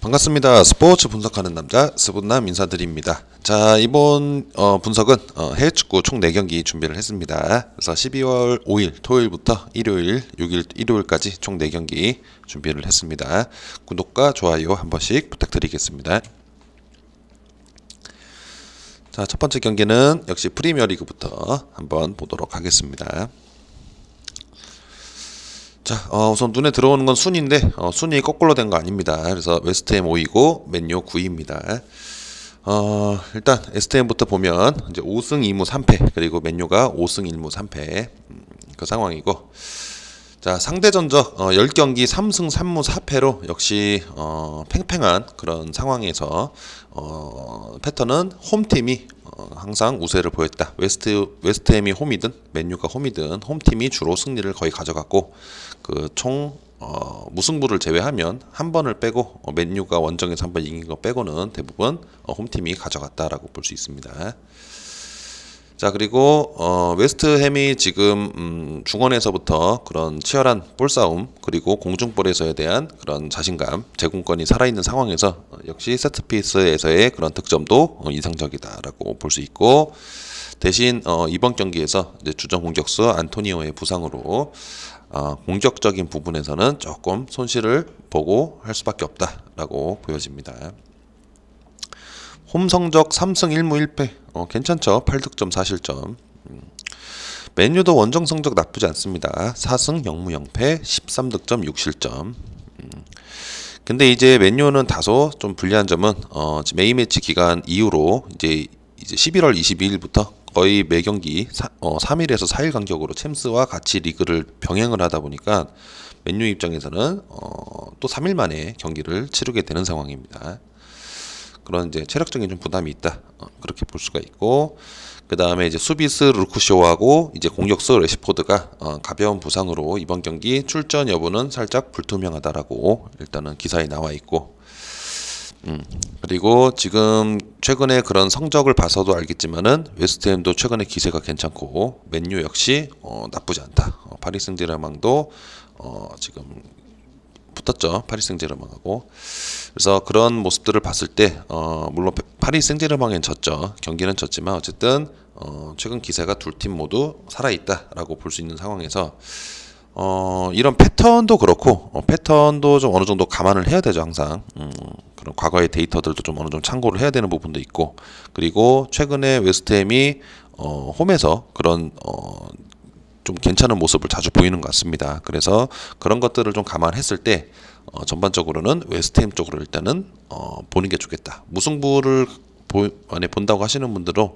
반갑습니다. 스포츠 분석하는 남자 스분남 인사드립니다. 자, 이번 분석은 해외 축구 총 4경기 준비를 했습니다. 그래서 12월 5일 토요일부터 일요일 6일 일요일까지 총 4경기 준비를 했습니다. 구독과 좋아요 한 번씩 부탁드리겠습니다. 자, 첫 번째 경기는 역시 프리미어리그부터 한번 보도록 하겠습니다. 자, 우선 눈에 들어오는 건 순위인데 순위 거꾸로 된 거 아닙니다. 그래서 웨스트햄 5위고 맨유 9위입니다. 일단 웨스트햄부터 보면 이제 5승 2무 3패 그리고 맨유가 5승 1무 3패 그 상황이고, 자, 상대 전적 10경기 3승 3무 4패로 역시 팽팽한 그런 상황에서 패턴은 홈팀이 항상 우세를 보였다. 웨스트햄이 홈이든 맨유가 홈이든 홈팀이 주로 승리를 거의 가져갔고, 그 총 무승부를 제외하면 한 번을 빼고 맨유가 원정에서 한 번 이긴 거 빼고는 대부분 홈팀이 가져갔다라고 볼 수 있습니다. 자, 그리고 웨스트햄이 지금 중원에서부터 그런 치열한 볼싸움 그리고 공중볼에서에 대한 그런 자신감, 제공권이 살아있는 상황에서 역시 세트피스에서의 그런 득점도 이상적이다라고 볼 수 있고, 대신 이번 경기에서 이제 주전 공격수 안토니오의 부상으로 공격적인 부분에서는 조금 손실을 보고 할 수밖에 없다라고 보여집니다. 홈 성적 3승 1무 1패 괜찮죠. 8득점 4실점. 맨유도 원정 성적 나쁘지 않습니다. 4승 0무 0패 13득점 6실점. 근데 이제 맨유는 다소 좀 불리한 점은 지금 A매치 기간 이후로 이제 11월 22일부터 거의 매 경기 3일에서 4일 간격으로 챔스와 같이 리그를 병행을 하다 보니까 맨유 입장에서는 또 3일 만에 경기를 치르게 되는 상황입니다. 그런 이제 체력적인 좀 부담이 있다, 그렇게 볼 수가 있고, 그 다음에 이제 수비스 루크쇼하고 이제 공격수 레시포드가 가벼운 부상으로 이번 경기 출전 여부는 살짝 불투명하다라고 일단은 기사에 나와 있고, 그리고 지금 최근에 그런 성적을 봐서도 알겠지만은 웨스트햄도 최근에 기세가 괜찮고 맨유 역시 나쁘지 않다. 파리 생제르맹도 지금 붙었죠. 파리 생제르맹하고. 그래서 그런 모습들을 봤을 때 물론 파리 생제르맹엔 졌죠. 경기는 졌지만 어쨌든 최근 기세가 둘 팀 모두 살아있다라고 볼 수 있는 상황에서 이런 패턴도 그렇고 패턴도 좀 어느 정도 감안을 해야 되죠. 항상 그런 과거의 데이터들도 좀 어느 정도 참고를 해야 되는 부분도 있고, 그리고 최근에 웨스트햄이 홈에서 그런 좀 괜찮은 모습을 자주 보이는 것 같습니다. 그래서 그런 것들을 좀 감안했을 때 전반적으로는 웨스트햄 쪽으로 일단은 보는 게 좋겠다. 무승부를 만에 본다고 하시는 분들은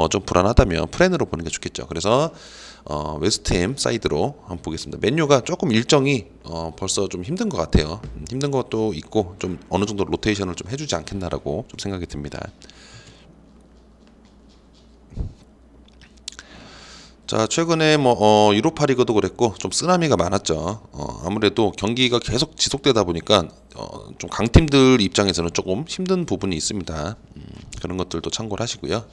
좀 불안하다면 프렌으로 보는 게 좋겠죠. 그래서 웨스트햄 사이드로 한번 보겠습니다. 맨유가 조금 일정이 벌써 좀 힘든 것 같아요. 힘든 것도 있고 좀 어느 정도 로테이션을 좀 해주지 않겠나라고 좀 생각이 듭니다. 자, 최근에 유로파리그도 그랬고 좀 쓰나미가 많았죠. 아무래도 경기가 계속 지속되다 보니까 좀 강팀들 입장에서는 조금 힘든 부분이 있습니다. 그런 것들도 참고를 하시고요.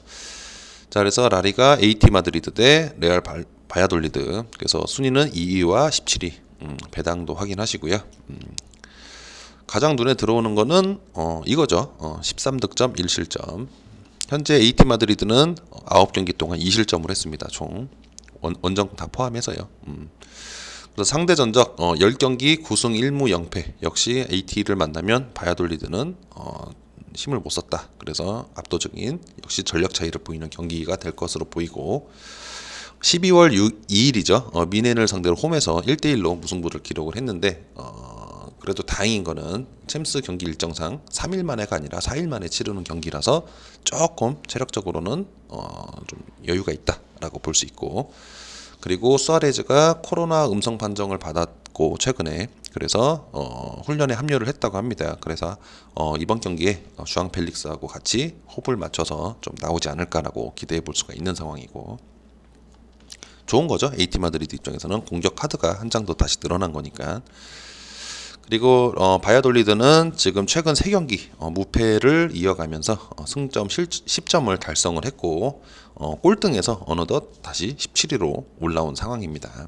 자, 그래서 라리가 AT 마드리드 대 레알 바야돌리드. 그래서 순위는 2위와 17위. 배당도 확인하시고요. 가장 눈에 들어오는 거는 이거죠. 13득점 1실점. 현재 AT 마드리드는 9경기 동안 2실점을 했습니다. 총 원정 다 포함해서요. 그래서 상대 전적 10경기 9승 1무 0패. 역시 AT를 만나면 바야돌리드는 힘을 못 썼다. 그래서 압도적인 역시 전력 차이를 보이는 경기가 될 것으로 보이고, 12월 2일이죠. 미넨을 상대로 홈에서 1대1로 무승부를 기록을 했는데 그래도 다행인 거는 챔스 경기 일정상 3일 만에가 아니라 4일 만에 치르는 경기라서 조금 체력적으로는 좀 여유가 있다라고 볼 수 있고, 그리고 수아레즈가 코로나 음성 판정을 받았고 최근에 그래서 훈련에 합류를 했다고 합니다. 그래서 이번 경기에 주앙 펠릭스하고 같이 호흡을 맞춰서 좀 나오지 않을까라고 기대해 볼 수가 있는 상황이고, 좋은 거죠. AT 마드리드 입장에서는 공격 카드가 한 장 더 다시 늘어난 거니까. 그리고 바야돌리드는 지금 최근 3경기 무패를 이어가면서 승점 10점을 달성을 했고 꼴등에서 어느덧 다시 17위로 올라온 상황입니다.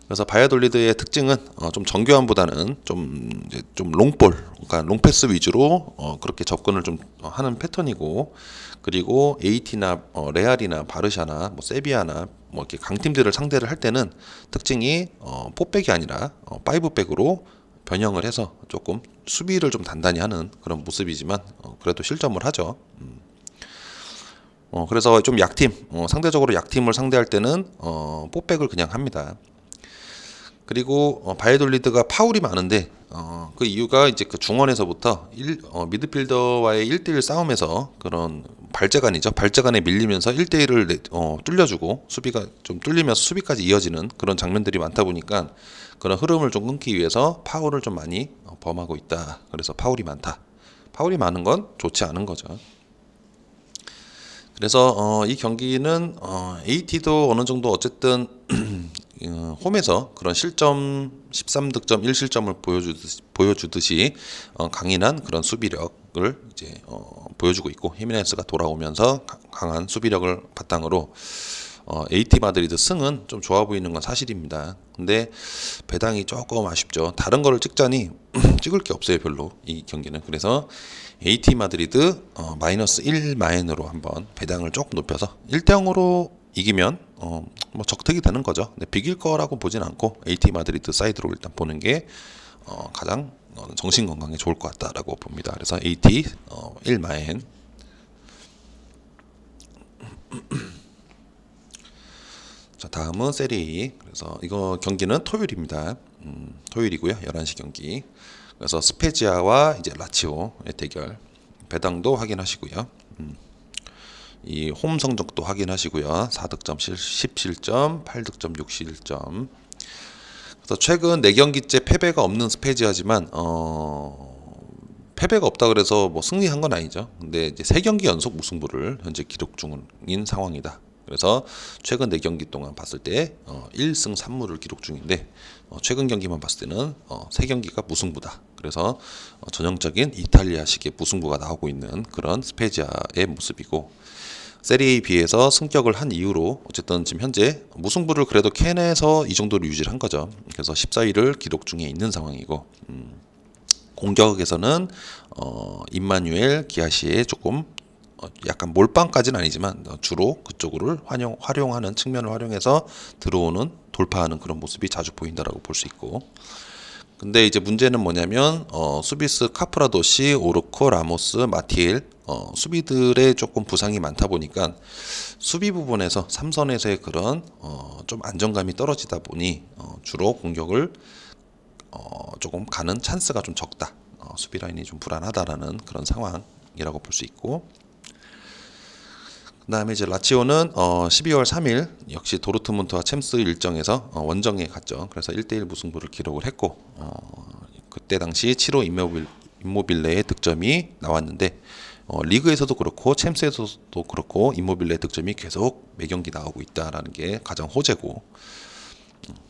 그래서 바이아돌리드의 특징은 좀 정교함보다는 좀 롱볼, 그러니까 롱패스 위주로 그렇게 접근을 좀 하는 패턴이고, 그리고 AT나 레알이나 바르샤나 뭐 세비야나 뭐 이렇게 강팀들을 상대를 할 때는 특징이 4백이 아니라 5백으로 변형을 해서 조금 수비를 좀 단단히 하는 그런 모습이지만 그래도 실점을 하죠. 그래서 좀 약팀, 상대적으로 약팀을 상대할 때는 4백을 그냥 합니다. 그리고 바이돌리드가 파울이 많은데 그 이유가 이제 그 중원에서부터 미드필더와의 1대1 싸움에서 그런 발재간이죠. 발재간에 밀리면서 1대1을 뚫려주고 수비가 좀 뚫리면서 수비까지 이어지는 그런 장면들이 많다 보니까 그런 흐름을 좀 끊기 위해서 파울을 좀 많이 범하고 있다. 그래서 파울이 많다. 파울이 많은 건 좋지 않은 거죠. 그래서 이 경기는 AT도 어느 정도 어쨌든 홈에서 그런 실점 13득점 1실점을 보여주듯이 강인한 그런 수비력을 이제 보여주고 있고, 히메네스가 돌아오면서 강한 수비력을 바탕으로 AT 마드리드 승은 좀 좋아 보이는 건 사실입니다. 근데 배당이 조금 아쉽죠. 다른 거를 찍자니 찍을 게 없어요, 별로 이 경기는. 그래서 AT 마드리드 마이너스 1 마인으로 한번 배당을 조금 높여서 1대0으로 이기면 뭐 적득이 되는 거죠. 근데 비길 거라고 보진 않고 AT 마드리드 사이드로 일단 보는 게 가장 정신 건강에 좋을 것 같다라고 봅니다. 그래서 AT 1 마인. 자, 다음은 세리A. 그래서 이거 경기는 토요일입니다. 토요일이고요. 11시 경기. 그래서 스페지아와 이제 라치오의 대결. 배당도 확인하시고요. 이 홈 성적도 확인하시고요. 4득점 10실점, 8득점 6실점. 그래서 최근 4경기째 패배가 없는 스페지아지만 패배가 없다 그래서 뭐 승리한 건 아니죠. 근데 이제 3경기 연속 무승부를 현재 기록 중인 상황이다. 그래서 최근 4경기 동안 봤을 때 1승 3무를 기록 중인데 최근 경기만 봤을 때는 3경기가 무승부다. 그래서 전형적인 이탈리아식의 무승부가 나오고 있는 그런 스페지아의 모습이고, 세리에 비해서 승격을 한 이후로 어쨌든 지금 현재 무승부를 그래도 캔에서 이 정도로 유지를 한 거죠. 그래서 14위를 기록 중에 있는 상황이고, 공격에서는 임마누엘 기아시에 조금 약간 몰빵까지는 아니지만 주로 그쪽을 활용하는 측면을 활용해서 들어오는 돌파하는 그런 모습이 자주 보인다라고 볼 수 있고, 근데 이제 문제는 뭐냐면 수비스 카프라도시, 오르코, 라모스, 마티엘 수비들의 조금 부상이 많다 보니까 수비 부분에서 삼선에서의 그런 좀 안정감이 떨어지다 보니 주로 공격을 조금 가는 찬스가 좀 적다. 수비 라인이 좀 불안하다라는 그런 상황이라고 볼 수 있고, 그 다음에 이제 라치오는 12월 3일 역시 도르트문트와 챔스 일정에서 원정에 갔죠. 그래서 1대1 무승부를 기록을 했고, 그때 당시 7호 임모빌레의 득점이 나왔는데 리그에서도 그렇고 챔스에서도 그렇고 임모빌레의 득점이 계속 매경기 나오고 있다라는 게 가장 호재고,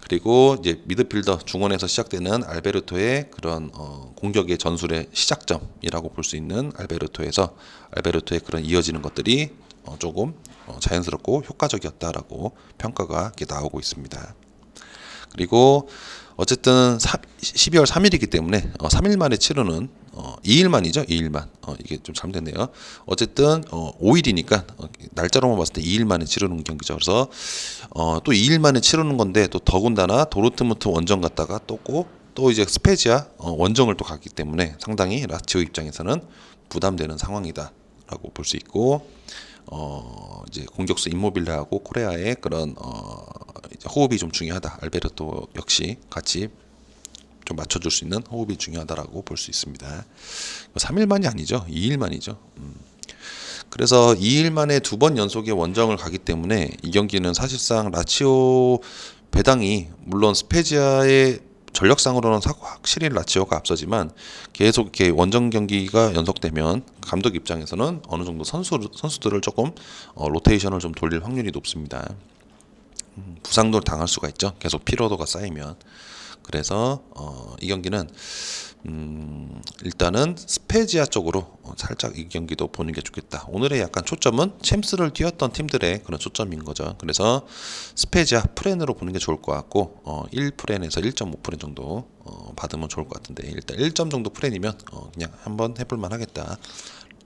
그리고 이제 미드필더 중원에서 시작되는 알베르토의 그런 공격의 전술의 시작점이라고 볼 수 있는 알베르토의 그런 이어지는 것들이 조금 자연스럽고 효과적이었다라고 평가가 이렇게 나오고 있습니다. 그리고 어쨌든 12월 3일이기 때문에 3일 만에 치르는 2일 만이죠. 2일 만. 이게 좀 잘못됐네요. 어쨌든 5일이니까 날짜로만 봤을 때 2일 만에 치르는 경기죠. 그래서 또 2일 만에 치르는 건데 또 더군다나 도르트문트 원정 갔다가 또 이제 스페지아 원정을 또 갔기 때문에 상당히 라치오 입장에서는 부담되는 상황이다라고 볼 수 있고, 이제 공격수 임모빌레하고 코레아의 그런 이제 호흡이 좀 중요하다. 알베르토 역시 같이 좀 맞춰줄 수 있는 호흡이 중요하다라고 볼 수 있습니다. 3일 만이 아니죠. 2일 만이죠. 그래서 2일 만에 2번 연속의 원정을 가기 때문에 이 경기는 사실상 라치오 배당이 물론 스페지아의 전력상으로는 확실히 라치오가 앞서지만 계속 이렇게 원정 경기가 연속되면 감독 입장에서는 어느 정도 선수들을 조금 로테이션을 좀 돌릴 확률이 높습니다. 부상도 당할 수가 있죠. 계속 피로도가 쌓이면. 그래서 이 경기는 일단은 스페지아 쪽으로 살짝 이 경기도 보는 게 좋겠다. 오늘의 약간 초점은 챔스를 뛰었던 팀들의 그런 초점인 거죠. 그래서 스페지아 프렌으로 보는 게 좋을 것 같고 1프렌에서 1.5프렌 정도 받으면 좋을 것 같은데 일단 1점 정도 프렌이면 그냥 한번 해볼만 하겠다.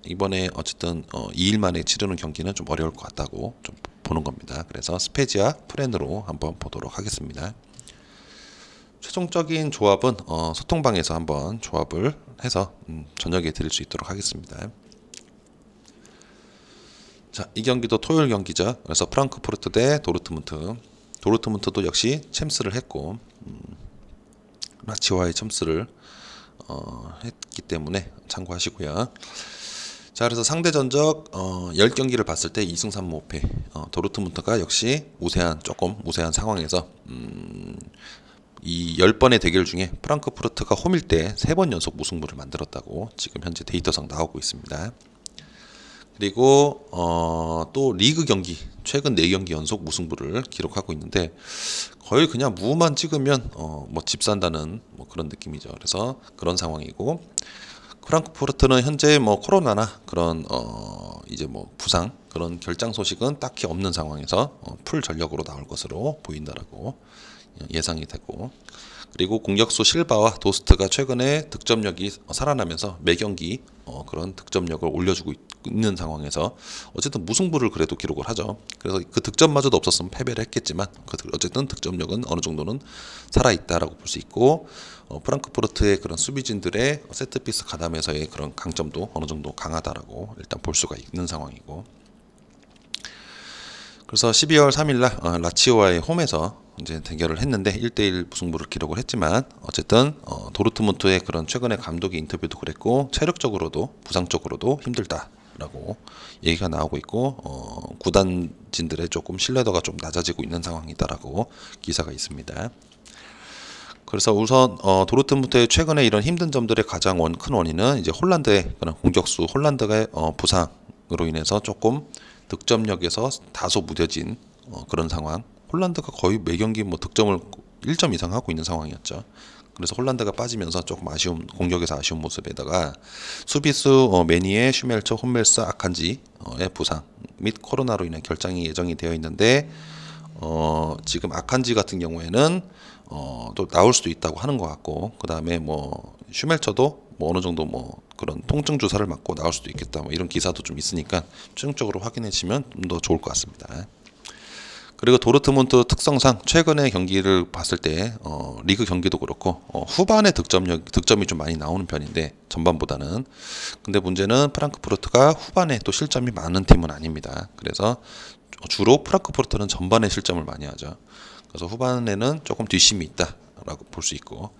이번에 어쨌든 2일 만에 치르는 경기는 좀 어려울 것 같다고 좀 보는 겁니다. 그래서 스페지아 프렌으로 한번 보도록 하겠습니다. 최종적인 조합은 소통방에서 한번 조합을 해서 저녁에 드릴 수 있도록 하겠습니다. 자, 이 경기도 토요일 경기죠. 그래서 프랑크푸르트 대 도르트문트. 도르트문트도 역시 챔스를 했고 라치오와의 챔스를 했기 때문에 참고하시고요. 자, 그래서 상대 전적 10경기를 봤을 때 2승 3무 5패. 도르트문트가 역시 조금 우세한 상황에서 이 10번의 대결 중에 프랑크푸르트가 홈일 때 3번 연속 무승부를 만들었다고 지금 현재 데이터상 나오고 있습니다. 그리고 또 리그 경기 최근 4경기 연속 무승부를 기록하고 있는데 거의 그냥 무만 찍으면 뭐 집 산다는 뭐 그런 느낌이죠. 그래서 그런 상황이고 프랑크푸르트는 현재 뭐 코로나나 그런 이제 뭐 부상 그런 결장 소식은 딱히 없는 상황에서 풀 전력으로 나올 것으로 보인다라고 예상이 되고 그리고 공격수 실바와 도스트가 최근에 득점력이 살아나면서 매 경기 그런 득점력을 올려주고 있는 상황에서 어쨌든 무승부를 그래도 기록을 하죠. 그래서 그 득점마저도 없었으면 패배를 했겠지만 어쨌든 득점력은 어느 정도는 살아있다라고 볼 수 있고 프랑크푸르트의 그런 수비진들의 세트피스 가담에서의 그런 강점도 어느 정도 강하다라고 일단 볼 수가 있는 상황이고 그래서 12월 3일날 라치오와의 홈에서 이제 대결을 했는데 1대1 무승부를 기록을 했지만 어쨌든 도르트문트의 그런 최근의 감독의 인터뷰도 그랬고 체력적으로도 부상적으로도 힘들다라고 얘기가 나오고 있고 구단진들의 조금 신뢰도가 좀 낮아지고 있는 상황이다라고 기사가 있습니다. 그래서 우선 도르트문트의 최근에 이런 힘든 점들의 가장 큰 원인은 이제 홀란드의 그런 공격수 홀란드의 부상으로 인해서 조금 득점력에서 다소 무뎌진 그런 상황. 홀란드가 거의 매 경기 뭐 득점을 1점 이상 하고 있는 상황이었죠. 그래서 홀란드가 빠지면서 조금 공격에서 아쉬운 모습에다가 수비수 메니에 슈멜처, 혼멜스, 아칸지의 부상 및 코로나로 인한 결장이 예정이 되어 있는데 지금 아칸지 같은 경우에는 또 나올 수도 있다고 하는 것 같고 그 다음에 뭐 슈멜처도 뭐 어느 정도 뭐 그런 통증 주사를 맞고 나올 수도 있겠다 뭐 이런 기사도 좀 있으니까 최종적으로 확인해 주시면 좀 더 좋을 것 같습니다. 그리고 도르트문트 특성상 최근의 경기를 봤을 때 리그 경기도 그렇고 후반에 득점이 좀 많이 나오는 편인데 전반보다는 근데 문제는 프랑크푸르트가 후반에 또 실점이 많은 팀은 아닙니다. 그래서 주로 프랑크푸르트는 전반에 실점을 많이 하죠. 그래서 후반에는 조금 뒷심이 있다라고 볼 수 있고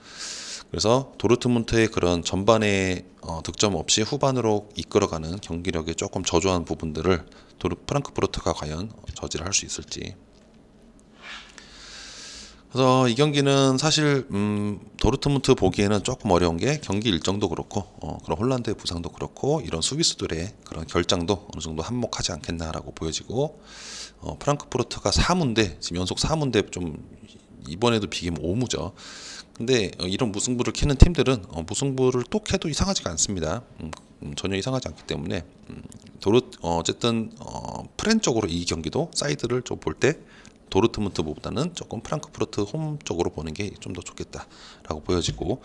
그래서 도르트문트의 그런 전반에 득점 없이 후반으로 이끌어가는 경기력에 조금 저조한 부분들을 프랑크푸르트가 과연 저지를 할 수 있을지. 그래서 이 경기는 사실 도르트문트 보기에는 조금 어려운 게 경기 일정도 그렇고 그런 홀란드의 부상도 그렇고 이런 수비수들의 그런 결장도 어느 정도 한몫하지 않겠나라고 보여지고 프랑크푸르트가 4무인데 지금 연속 4무인데 좀 이번에도 비기면 5무죠. 근데 이런 무승부를 캐는 팀들은 무승부를 또 캐도 이상하지가 않습니다. 전혀 이상하지 않기 때문에 어쨌든 프렌 쪽으로 이 경기도 사이드를 좀 볼 때 도르트문트보다는 조금 프랑크푸르트 홈 쪽으로 보는 게 좀 더 좋겠다라고 보여지고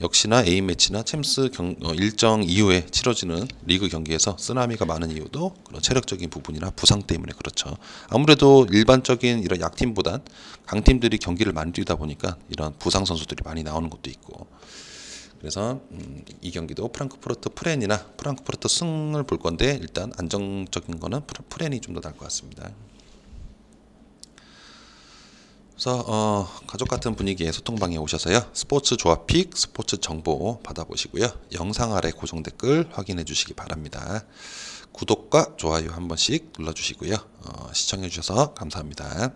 역시나 A매치나 챔스 일정 이후에 치러지는 리그 경기에서 쓰나미가 많은 이유도 그런 체력적인 부분이나 부상 때문에 그렇죠. 아무래도 일반적인 이런 약팀보단 강팀들이 경기를 많이 뛰다 보니까 이런 부상 선수들이 많이 나오는 것도 있고 그래서 이 경기도 프랑크푸르트 프렌이나 프랑크푸르트 승을 볼 건데 일단 안정적인 거는 프렌이 좀 더 나을 것 같습니다. 그래서 가족 같은 분위기의 소통방에 오셔서요 스포츠 조합 픽, 스포츠 정보 받아보시고요 영상 아래 고정 댓글 확인해 주시기 바랍니다. 구독과 좋아요 한 번씩 눌러주시고요 시청해 주셔서 감사합니다.